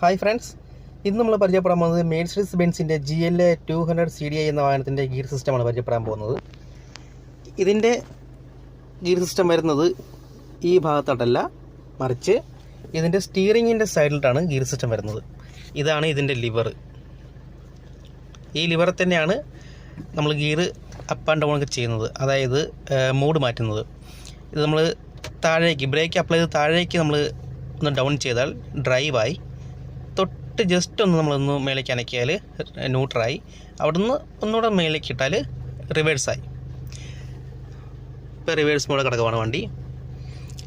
Hi friends, ഇന്ന് നമ്മൾ പരിചയപ്പെടാൻ പോകുന്നത് മെഴ്സിഡീസ് ബെൻസിൻ്റെ GLA 200 CDI എന്ന വാഹനത്തിൻ്റെ ഗിയർ സിസ്റ്റമാണ് പരിചയപ്പെടാൻ പോകുന്നത്. ഇതിൻ്റെ ഗിയർ സിസ്റ്റം വരുന്നത് ഈ ഭാഗത്തോട്ടല്ല, മറിച്ച് ഇതിൻ്റെ സ്റ്റിയറിങ്ങിൻ്റെ സൈഡിലോട്ടാണ് ഗിയർ സിസ്റ്റം വരുന്നത്. ഇതാണ് ഇതിൻ്റെ ലിവർ. ഈ ലിവർ തന്നെയാണ് നമ്മൾ ഗിയർ അപ്പ് ആൻഡ് ഡൗൺ ഒക്കെ ചെയ്യുന്നത്, അതായത് മൂഡ് മാറ്റുന്നത്. ഇത് നമ്മൾ താഴേക്ക് ബ്രേക്ക് അപ്ലൈ ചെയ്ത് താഴേക്ക് നമ്മൾ ഒന്ന് ഡൗൺ ചെയ്താൽ ഡ്രൈവായി, തൊട്ട് ജസ്റ്റ് ഒന്ന് നമ്മളൊന്ന് മേലേക്ക് അനക്കിയാൽ ന്യൂട്രായി, അവിടുന്ന് ഒന്നുകൂടെ മേലേക്ക് ഇട്ടാൽ റിവേഴ്സായി. ഇപ്പോൾ റിവേഴ്സ് മോഡ് കിടക്കുവാണ് വണ്ടി.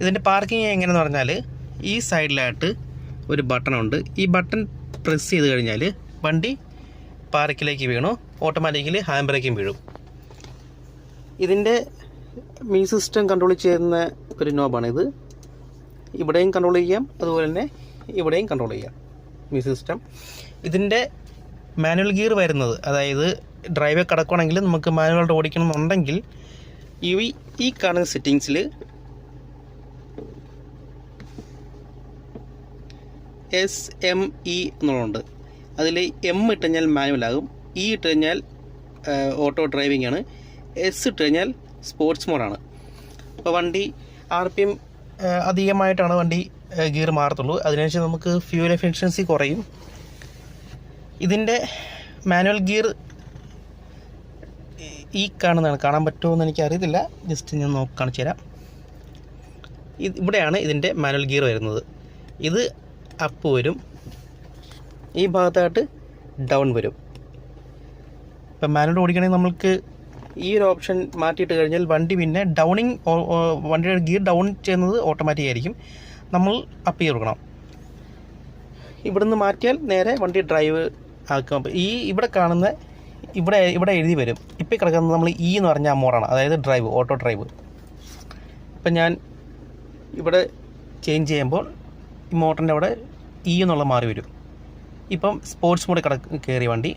ഇതിൻ്റെ പാർക്കിങ് എങ്ങനെയെന്ന് പറഞ്ഞാൽ ഈ സൈഡിലായിട്ട് ഒരു ബട്ടണുണ്ട്. ഈ ബട്ടൺ പ്രസ് ചെയ്ത് കഴിഞ്ഞാൽ വണ്ടി പാർക്കിലേക്ക് വീണു, ഓട്ടോമാറ്റിക്കലി ഹാൻഡ് ബ്രേക്കും വീഴും. ഇതിൻ്റെ മ്യൂസിക് സിസ്റ്റം കൺട്രോൾ ചെയ്യുന്ന ഒരു നോബാണിത്. ഇവിടെയും കൺട്രോൾ ചെയ്യാം, അതുപോലെ തന്നെ ഇവിടെയും കൺട്രോൾ ചെയ്യാം മ്യൂസിക് സിസ്റ്റം. ഇതിൻ്റെ മാനുവൽ ഗിയർ വരുന്നത്, അതായത് ഡ്രൈവ് കിടക്കുകയാണെങ്കിൽ നമുക്ക് മാനുവലായിട്ട് ഓടിക്കണമെന്നുണ്ടെങ്കിൽ ഈ കാണുന്ന സെറ്റിങ്സിൽ SME എന്നുള്ളതുണ്ട്. അതിൽ M ഇട്ട് കഴിഞ്ഞാൽ മാനുവലാകും, E ഇട്ട് കഴിഞ്ഞാൽ ഓട്ടോ ഡ്രൈവിംഗ് ആണ്, S ഇട്ട് കഴിഞ്ഞാൽ സ്പോർട്സ് മോഡാണ്. അപ്പോൾ വണ്ടി RPM അധികമായിട്ടാണ് വണ്ടി ഗിയർ മാറത്തുള്ളൂ. അതിനുശേഷം നമുക്ക് ഫ്യൂൽ എഫിഷ്യൻസി കുറയും. ഇതിൻ്റെ മാനുവൽ ഗിയർ ഈ കാണുന്നതാണ്. കാണാൻ പറ്റുമോ എന്ന് എനിക്കറിയത്തില്ല, ജസ്റ്റ് ഞാൻ കാണിച്ചു തരാം. ഇവിടെയാണ് ഇതിൻ്റെ മാനുവൽ ഗിയർ വരുന്നത്. ഇത് അപ്പ് വരും, ഈ ഭാഗത്തായിട്ട് ഡൗൺ വരും. ഇപ്പം മാനുവൽ ഓടിക്കണമെങ്കിൽ നമുക്ക് ഈ ഒരു ഓപ്ഷൻ മാറ്റിയിട്ട് കഴിഞ്ഞാൽ വണ്ടി പിന്നെ വണ്ടിയുടെ ഗിയർ ഡൗൺ ചെയ്യുന്നത് ഓട്ടോമാറ്റിക് ആയിരിക്കും. നമ്മൾ അപ്പ് ചെയ്ത് കൊടുക്കണം. ഇവിടുന്ന് മാറ്റിയാൽ നേരെ വണ്ടി ഡ്രൈവ് ആക്കാം. ഇവിടെ കാണുന്ന ഇവിടെ എഴുതി വരും. ഇപ്പോൾ കിടക്കുന്നത് നമ്മൾ E എന്ന് പറഞ്ഞ മോഡാണ്, അതായത് ഡ്രൈവ്, ഓട്ടോ ഡ്രൈവ്. ഇപ്പം ഞാൻ ഇവിടെ ചേഞ്ച് ചെയ്യുമ്പോൾ ഈ മോട്ടറിൻ്റെ അവിടെ E എന്നുള്ള മാറി വരും. ഇപ്പം സ്പോർട്സ് മോഡ് കയറി വണ്ടി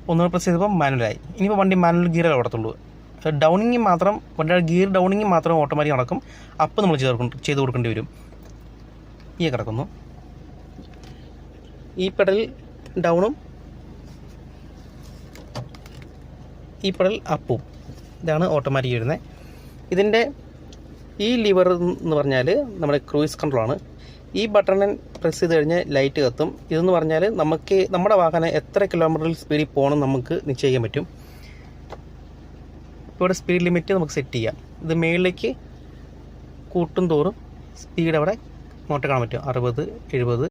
ഒന്നുകൂടെ പ്രസ് ചെയ്തപ്പോൾ മാനുവലായി. ഇനിയിപ്പോൾ വണ്ടി മാനുവൽ ഗിയറേ ഓടത്തുള്ളൂ. ഡൗണിങ് മാത്രം, വണ്ടിയുടെ ഗിയർ ഡൗണിങ് മാത്രം ഓട്ടോമാറ്റിക് നടക്കും. അപ്പ് നമ്മൾ ചെയ്ത് കൊടുക്കേണ്ടി വരും. ഈ കിടക്കുന്നു, ഈ പെഡൽ ഡൗണും ഈ പെഡൽ അപ്പും, ഇതാണ് ഓട്ടോമാറ്റിക് വരുന്നത്. ഇതിൻ്റെ ഈ ലിവർ എന്ന് പറഞ്ഞാൽ നമ്മുടെ ക്രൂയിസ് കൺട്രോളാണ്. ഈ ബട്ടൺ പ്രസ് ചെയ്ത് കഴിഞ്ഞാൽ ലൈറ്റ് കത്തും. ഇതെന്ന് പറഞ്ഞാൽ നമുക്ക് നമ്മുടെ വാഹനം എത്ര കിലോമീറ്ററിൽ സ്പീഡിൽ പോകണം നമുക്ക് നിശ്ചയിക്കാൻ പറ്റും. ഇപ്പോൾ ഇവിടെ സ്പീഡ് ലിമിറ്റ് നമുക്ക് സെറ്റ് ചെയ്യാം. ഇത് മേളിലേക്ക് കൂട്ടും തോറും സ്പീഡ് അവിടെ നോട്ട് കാണാൻ പറ്റും. 60, 70.